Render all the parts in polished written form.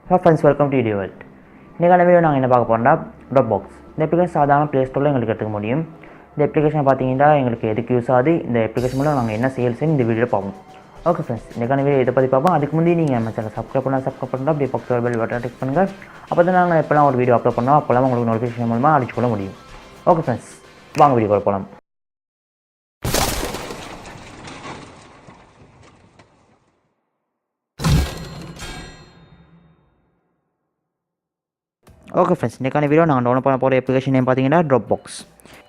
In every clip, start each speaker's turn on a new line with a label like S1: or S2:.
S1: Hello friends, welcome to videoவ. இன்னைக்கான video நாங்கள் என்ன பார்க்க போறோம்னா Dropbox. இந்த அப்ளிகேஷன் சாதாரண Play Storeல உங்களுக்கு எடுத்துக்க முடியும். இந்த அப்ளிகேஷன் பார்த்தீங்கன்னா எங்களுக்கு எதுக்கு யூஸ் ஆகுது, இந்த அப்ளிகேஷன் மூலம் நாங்கள் என்ன சேல்ஸ்னு இந்த வீடியோல பார்ப்போம். ஓகே ஃப்ரெண்ட்ஸ், இன்னைக்கான வீடியோ இதை பற்றி பார்ப்போம். அதுக்கு முன்னாடி நீங்கள் நம்ம சேனல் சப்ஸ்கிரைப் பண்ணா அப்படியே பக்கத்துல பெல் பட்டனை கிளிக் பண்ணுங்கள். அப்போ தான் நாங்கள் எப்போலாம் ஒரு வீடியோ அப்லோட் பண்ணோம் அப்போலாம் உங்களுக்கு நோட்டிஃபிகேஷன் மூலமாக அடிச்சுக்கொள்ள முடியும். ஓகே ஃப்ரெண்ட்ஸ், வாங்க வீடியோக்குள்ள போகலாம். ஓகே ஃப்ரெண்ட்ஸ், இன்றைக்கான வீடியோ நாங்கள் டவுன்லோட் பண்ண போகிற அப்ளிகேஷன் நேம் பார்த்தீங்கன்னா Dropbox.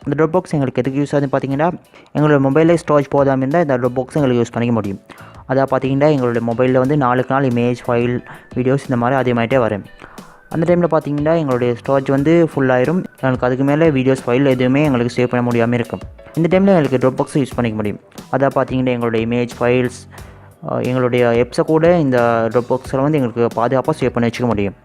S1: இந்த Dropbox எங்களுக்கு எதுக்கு யூஸ் ஆகுதுன்னு பார்த்தீங்கன்னா, எங்களோட மொபைலில் ஸ்டோரேஜ் போதாமல் இருந்தால் இந்த Dropbox எங்களுக்கு யூஸ் பண்ணிக்க முடியும். அதாவது பார்த்தீங்கன்னா எங்களோட மொபைலில் வந்து நாளுக்கு நாள் இமேஜ், ஃபைல், வீடியோஸ் இந்த மாதிரி அதிகமாகிட்டே வரும். அந்த டைமில் பார்த்தீங்கன்னா எங்களுடைய ஸ்டோரேஜ் வந்து ஃபுல்லாயிரும். எங்களுக்கு அதுக்கு மேலே வீடியோஸ், ஃபைல் எதுவுமே எங்களுக்கு சேவ் பண்ண முடியாமல் இருக்கும். இந்த டைமில் எங்களுக்கு Dropbox யூஸ் பண்ணிக்க முடியும். அதாவது பார்த்தீங்கன்னா எங்களுடைய இமேஜ், ஃபைல்ஸ், எங்களுடைய எப்ஸை கூட இந்த Dropboxில் வந்து எங்களுக்கு பாதுகாப்பாக சேவ் பண்ணி வச்சுக்க முடியும்.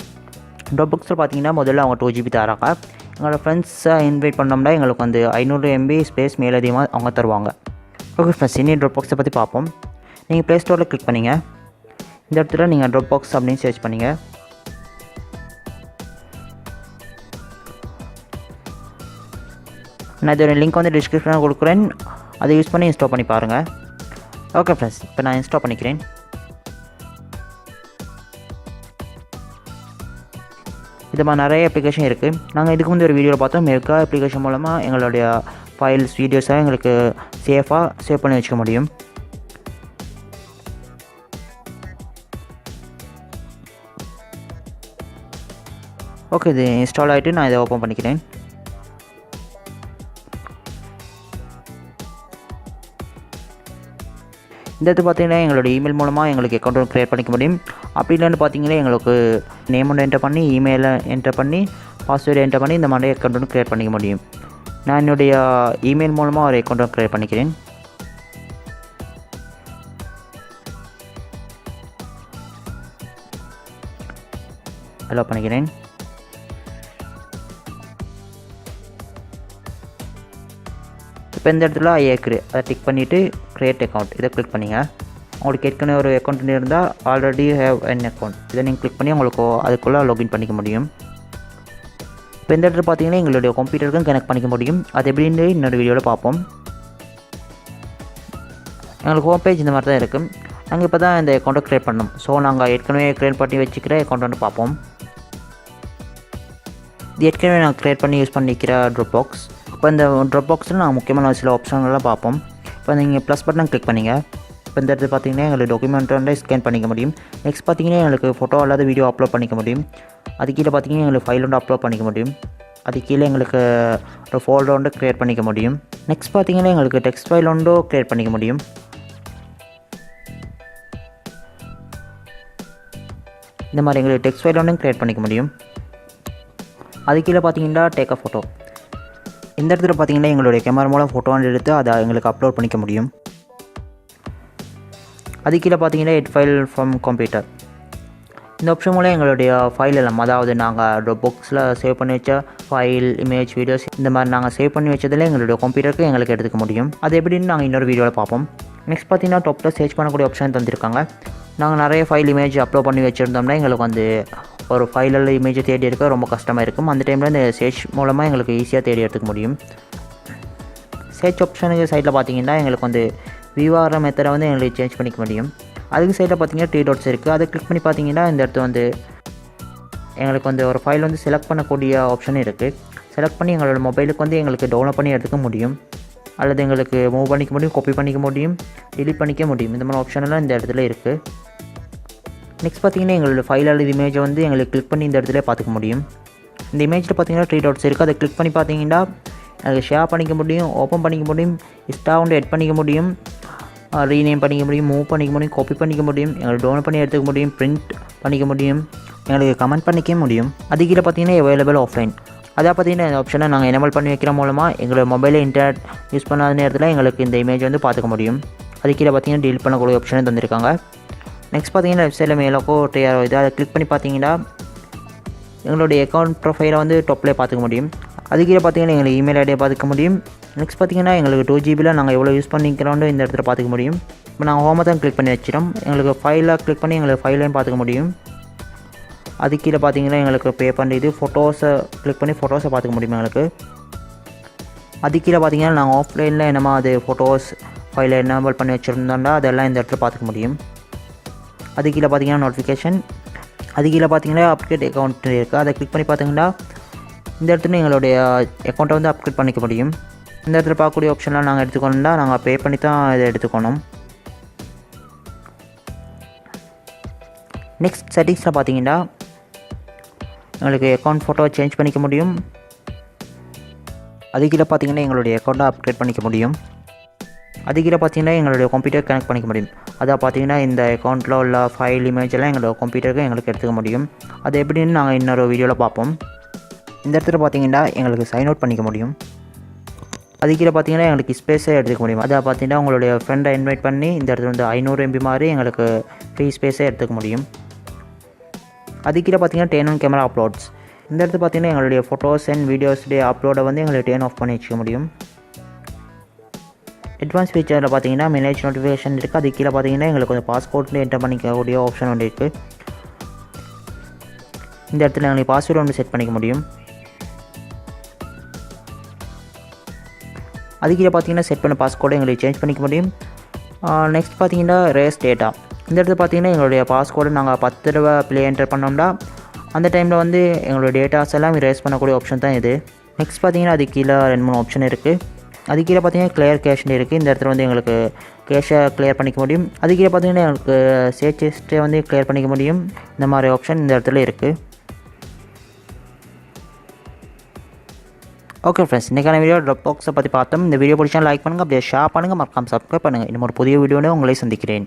S1: Dropboxில் பார்த்தீங்கன்னா முதல்ல அவங்க 2 GB தராங்க. எங்களோட ஃப்ரெண்ட்ஸை இன்வைட் பண்ணோம்னா எங்களுக்கு வந்து 500 MB ஸ்பேஸ் மேலதிகமாக அவங்க தருவாங்க. ஓகே ஃப்ரெண்ட்ஸ், இனி Dropboxை பற்றி பார்ப்போம். நீங்கள் ப்ளே ஸ்டோரில் கிளிக் பண்ணிங்க. இந்த இடத்துல நீங்கள் Dropbox அப்படின்னு சர்ச் பண்ணிங்க. நான் இதோட லிங்க் வந்து டிஸ்கிரிப்ஷனில் கொடுக்குறேன். அதை யூஸ் பண்ணி இன்ஸ்டால் பண்ணி பாருங்கள். ஓகே ஃப்ரெண்ட்ஸ், இப்போ நான் இன்ஸ்டால் பண்ணிக்கிறேன். இது மாதிரி நிறைய அப்ளிகேஷன் இருக்குது. நாங்கள் இதுக்கு முந்தைய ஒரு வீடியோவில் பார்த்தோம். மெகா அப்ளிகேஷன் மூலமாக எங்களுடைய ஃபைல்ஸ், வீடியோஸை எங்களுக்கு சேஃபாக சேவ் பண்ணி வச்சுக்க முடியும். ஓகே, இது இன்ஸ்டால் ஆகிட்டு நான் இதை ஓப்பன் பண்ணிக்கிறேன். இந்த இடத்து பார்த்தீங்கன்னா எங்களோட இமெயில் மூலமாக எங்களுக்கு அக்கௌண்ட் க்ரியேட் பண்ணிக்க முடியும். அப்படி இல்லைன்னு பார்த்தீங்கன்னா எங்களுக்கு நேம் ஒன்று என்டர் பண்ணி, இமெயிலை என்டர் பண்ணி, பாஸ்வேர்டு என்டர் பண்ணி இந்த மாதிரி அக்கௌண்ட் ஒன்று க்ரியேட் பண்ணிக்க முடியும். நான் என்னுடைய இமெயில் மூலமாக ஒரு அக்கௌண்ட் க்ரியேட் பண்ணிக்கிறேன். அலோ பண்ணிக்கிறேன். இப்போ இந்த இடத்துல அதை டிக் பண்ணிவிட்டு க்ரியேட் அக்கௌண்ட் இதை கிளிக் பண்ணிங்க. உங்களுக்கு ஏற்கனவே ஒரு அக்கௌண்ட் இருந்தால் ஆல்ரெடி ஹேவ் அன் அக்கௌண்ட் இதை நீங்கள் கிளிக் பண்ணி உங்களுக்கு அதுக்குள்ளே லாகின் பண்ணிக்க முடியும். இப்போ இந்த இடத்துல பார்த்தீங்கன்னா எங்களுடைய கம்ப்யூட்டருக்கும் கனெக்ட் பண்ணிக்க முடியும். அது எப்படின்னு இன்னொரு வீடியோவில் பார்ப்போம். எங்களுக்கு ஹோம் பேஜ் இந்த மாதிரி தான் இருக்குது. நாங்கள் இப்போ தான் இந்த அக்கௌண்ட்டை க்ரியேட் பண்ணோம். ஸோ நாங்கள் ஏற்கனவே க்ரியேட் பண்ணி வச்சுக்கிற அக்கௌண்ட் வந்து பார்ப்போம். இது ஏற்கனவே நான் க்ரியேட் பண்ணி யூஸ் பண்ணிக்கிற Dropbox. இப்போ இந்த Dropboxில் நாங்கள் முக்கியமான சில ஆப்ஷன்கள்லாம் பார்ப்போம். இப்போ நீங்கள் ப்ளஸ் பட்டன் கிளிக் பண்ணிங்க. இப்போ இந்த இடத்துல பார்த்தீங்கன்னா எங்களுக்கு டாக்குமெண்ட் வந்து ஸ்கேன் பண்ணிக்க முடியும். நெக்ஸ்ட் பார்த்தீங்கன்னா எங்களுக்கு ஃபோட்டோ அல்லாத வீடியோ அப்லோட் பண்ணிக்க முடியும். அது கீழே பார்த்தீங்கன்னா எங்களுக்கு ஃபைல் வந்து அப்லோட் பண்ணிக்க முடியும். அது கீழே எங்களுக்கு ஒரு ஃபோல்டர் வந்து க்ரியேட் பண்ணிக்க முடியும். நெக்ஸ்ட் பார்த்தீங்கன்னா எங்களுக்கு டெக்ஸ்ட் ஃபைல் வந்து க்ரியேட் பண்ணிக்க முடியும். இந்த மாதிரி எங்களுக்கு டெக்ஸ்ட் ஃபைல் வந்து க்ரியேட் பண்ணிக்க முடியும். அது கீழே பார்த்தீங்கன்னா டேக் அ ஃபோட்டோ. இந்த இடத்துல பார்த்தீங்கன்னா எங்களுடைய கேமரா மூலம் ஃபோட்டோ எடுத்து அதை எங்களுக்கு அப்லோட் பண்ணிக்க முடியும். அது கீழே பார்த்தீங்கன்னா எட் ஃபைல் ஃப்ரம் கம்ப்யூட்டர். இந்த ஆப்ஷன் மூலம் எங்களுடைய ஃபைல் எல்லாம், அதாவது நாங்கள் Dropboxில் சேவ் பண்ணி வச்ச ஃபைல், இமேஜ், வீடியோஸ் இந்த மாதிரி நாங்கள் சேவ் பண்ணி வச்சதில் எங்களுடைய கம்ப்யூட்டருக்கு எங்களுக்கு எடுத்துக்க முடியும். அது எப்படின்னு நாங்கள் இன்னொரு வீடியோவில் பார்ப்போம். நெக்ஸ்ட் பார்த்தீங்கன்னா டாப்பில் சர்ச் பண்ணக்கூடிய ஆப்ஷன் தந்திருக்காங்க. நாங்கள் நிறைய ஃபைல், இமேஜ் அப்லோட் பண்ணி வச்சுருந்தோம்னா எங்களுக்கு வந்து ஒரு ஃபைலில் இமேஜை தேடி எடுக்க ரொம்ப கஷ்டமாக இருக்கும். அந்த டைமில் இந்த சர்ச் மூலமாக எங்களுக்கு ஈஸியாக தேடி எடுத்துக்க முடியும். சர்ச் ஆப்ஷனுக்கு சைடில் பார்த்தீங்கன்னா எங்களுக்கு வந்து வியூ ஆகிற மெத்தடை வந்து எங்களுக்கு சேஞ்ச் பண்ணிக்க முடியும். அதுக்கு சைடில் பார்த்தீங்கன்னா 3 டாட்ஸ் இருக்குது. அதை கிளிக் பண்ணி பார்த்தீங்கன்னா இந்த இடத்துல வந்து எங்களுக்கு வந்து ஒரு ஃபைல் வந்து செலக்ட் பண்ணக்கூடிய ஆப்ஷன் இருக்குது. செலக்ட் பண்ணி எங்களோட மொபைலுக்கு வந்து எங்களுக்கு டவுன்லோட் பண்ணி எடுத்துக்க முடியும். அல்லது எங்களுக்கு மூவ் பண்ணிக்க முடியும், காப்பி பண்ணிக்க முடியும், டெலிட் பண்ணிக்க முடியும். இந்த மாதிரி ஆப்ஷனெல்லாம் இந்த இடத்துல இருக்குது. நெக்ஸ்ட் பார்த்தீங்கன்னா எங்களோட ஃபைல் அல்லது இமேஜை வந்து எங்களுக்கு கிளிக் பண்ணி இந்த இடத்துல பார்த்துக்க முடியும். இந்த இமேஜில் பார்த்தீங்கன்னா 3 டாட்ஸ் இருக்குது. அதை கிளிக் பண்ணி பார்த்தீங்கன்னா எனக்கு ஷேர் பண்ணிக்க முடியும், ஓப்பன் பண்ணிக்க முடியும், இன்ஸ்டா வந்து எட் பண்ணிக்க முடியும், ரீநேம் பண்ணிக்க முடியும், மூவ் பண்ணிக்க முடியும், காப்பி பண்ணிக்க முடியும், எங்களுக்கு டவுன்லோட் பண்ணி எடுத்துக்க முடியும், பிரிண்ட் பண்ணிக்க முடியும், எங்களுக்கு கமெண்ட் பண்ணிக்க முடியும். அது கீழே பார்த்தீங்கன்னா அவைலபிள் ஆஃப்லைன். அதாவது பார்த்தீங்கன்னா இந்த ஆப்ஷனை நாங்கள் எனேபிள் பண்ணி வைக்கிற மூலமாக எங்களோட மொபைலில் இன்டர்நெட் யூஸ் பண்ணாத நேரத்தில் எங்களுக்கு இந்த இமேஜ் வந்து பார்த்துக்க முடியும். அது கீழே பார்த்தீங்கன்னா டீல் பண்ணக்கூடிய ஆப்ஷனை தந்திருக்காங்க. நெக்ஸ்ட் பார்த்தீங்கன்னா வெப்சைட்டில் மேலோக்கோ டேரோ இது அதை கிளிக் பண்ணி பார்த்தீங்கன்னா எங்களுடைய அக்கௌண்ட் ப்ரொஃபைலை வந்து டாப்லேயே பார்த்துக்க முடியும். அது கீழே பார்த்தீங்கன்னா எங்களுக்கு இமெயில் ஐடியை பார்த்துக்க முடியும். நெக்ஸ்ட் பார்த்தீங்கன்னா எங்களுக்கு 2 GBயில் நாங்கள் எவ்வளோ யூஸ் பண்ணிக்கிறோன்னு இந்த இடத்துல பார்த்துக்க முடியும். இப்போ நாங்கள் ஹோமை தான் கிளிக் பண்ணி வச்சிடும். எங்களுக்கு ஃபைலை கிளிக் பண்ணி எங்களுக்கு ஃபைலையும் பார்த்துக்க முடியும். அது கீழே பார்த்தீங்கன்னா எங்களுக்கு பே பண்ணிட்டு ஃபோட்டோஸை கிளிக் பண்ணி ஃபோட்டோஸை பார்த்துக்க முடியும் எங்களுக்கு. அது கீழே பார்த்தீங்கன்னா நாங்கள் ஆஃப்லைனில் என்னமா அது ஃபோட்டோஸ் ஃபைலை எனேபிள் பண்ணி வச்சுருந்தோம்னா அதெல்லாம் இந்த இடத்துல பார்த்துக்க முடியும். அது கீழே பார்த்தீங்கன்னா நோட்டிஃபிகேஷன், அது கீழே பார்த்தீங்கன்னா அப்டேட் அக்கௌண்ட் இருக்குது. அதை கிளிக் பண்ணி பார்த்தீங்கன்னா இந்த இடத்துல எங்களுடைய அக்கௌண்ட்டை வந்து அப்டேட் பண்ணிக்க முடியும். இந்த இடத்துல பார்க்கக்கூடிய ஆப்ஷன்லாம் நாங்கள் எடுத்துக்கணும்னா நாங்கள் பே பண்ணி தான் இதை எடுத்துக்கணும். நெக்ஸ்ட் செட்டிங்ஸில் பார்த்தீங்கன்னா எங்களுக்கு அக்கௌண்ட் ஃபோட்டோ சேஞ்ச் பண்ணிக்க முடியும். அது கீழே பார்த்தீங்கன்னா எங்களுடைய அக்கௌண்ட்டை அப்டேட் பண்ணிக்க முடியும். அது கீழே பார்த்தீங்கன்னா எங்களுடைய கம்ப்யூட்டர் கனெக்ட் பண்ணிக்க முடியும். அதான் பார்த்தீங்கன்னா இந்த அக்கௌண்ட்டில் உள்ள ஃபைல் இமேஜ் எல்லாம் எங்களோட கம்ப்யூட்டருக்கு எங்களுக்கு எடுத்துக்க முடியும். அது எப்படின்னு நாங்கள் இன்னொரு வீடியோவில் பார்ப்போம். இந்த இடத்துல பார்த்தீங்கன்னா எங்களுக்கு சைன் அவுட் பண்ணிக்க முடியும். அது கீழே பார்த்தீங்கன்னா எங்களுக்கு ஸ்பேஸே எடுத்துக்க முடியும். அதை பார்த்தீங்கன்னா உங்களுடைய ஃப்ரெண்டை இன்வைட் பண்ணி இந்த இடத்துல வந்து 500 MB மாதிரி எங்களுக்கு ஃப்ரீ ஸ்பேஸே எடுத்துக்க முடியும். அது கீழே பார்த்தீங்கன்னா டேர்ன் ஆன் கேமரா அப்லோட்ஸ். இந்த இடத்துல பார்த்தீங்கன்னா எங்களுடைய ஃபோட்டோஸ் அண்ட் வீடியோஸுடைய அப்லோடை வந்து எங்களுக்கு டேர்ன் ஆஃப் பண்ணி வச்சுக்க முடியும். அட்வான்ஸ் ஃபீச்சரில் பார்த்தீங்கன்னா மெனேஜ் நோட்டிஃபிகேஷன் இருக்குது. அது கீழே பார்த்தீங்கன்னா எங்களுக்கு கொஞ்சம் பாஸ்போர்ட்டில் என்டர் பண்ணிக்கக்கூடிய ஆப்ஷன் ஒன்று இருக்குது. இந்த இடத்துல எங்களுக்கு பாஸ்வேர்டு ஒன்று செட் பண்ணிக்க முடியும். அது கீழே பார்த்தீங்கன்னா செட் பண்ண பாஸ்கோடை எங்களுக்கு சேஞ்ச் பண்ணிக்க முடியும். நெக்ஸ்ட் பார்த்தீங்கன்னா ரேஸ் டேட்டா. இந்த இடத்துல பார்த்தீங்கன்னா எங்களுடைய பாஸ்கோடை நாங்கள் 10 தடவை ப்ளே என்டர் பண்ணோம்னா அந்த டைமில் வந்து எங்களுடைய டேட்டாஸ் எல்லாம் ரேஸ் பண்ணக்கூடிய ஆப்ஷன் தான் இது. நெக்ஸ்ட் பார்த்தீங்கன்னா அது கீழே 2-3 ஆப்ஷன் இருக்குது. அது கீழே பார்த்தீங்கன்னா கிளியர் கேஷ்னு இருக்குது. இந்த இடத்துல வந்து எங்களுக்கு கேஷை கிளியர் பண்ணிக்க முடியும். அது கீழே பார்த்தீங்கன்னா எங்களுக்கு சேவ் செஸ்ட்டை வந்து கிளியர் பண்ணிக்க முடியும். இந்த மாதிரி ஆப்ஷன் இந்த இடத்துல இருக்குது. ஓகே ஃப்ரெண்ட்ஸ், இன்றைக்கான வீடியோ ட்ராப்பாக்ஸை பற்றி பார்த்தோம். இந்த வீடியோ பிடிச்சா லைக் பண்ணுங்கள், அப்படியே ஷேர் பண்ணுங்கள், மறக்காம சப்ஸ்கிரைப் பண்ணுங்கள். இன்னும் ஒரு புதிய வீடியோவில் உங்களை சந்திக்கிறேன்.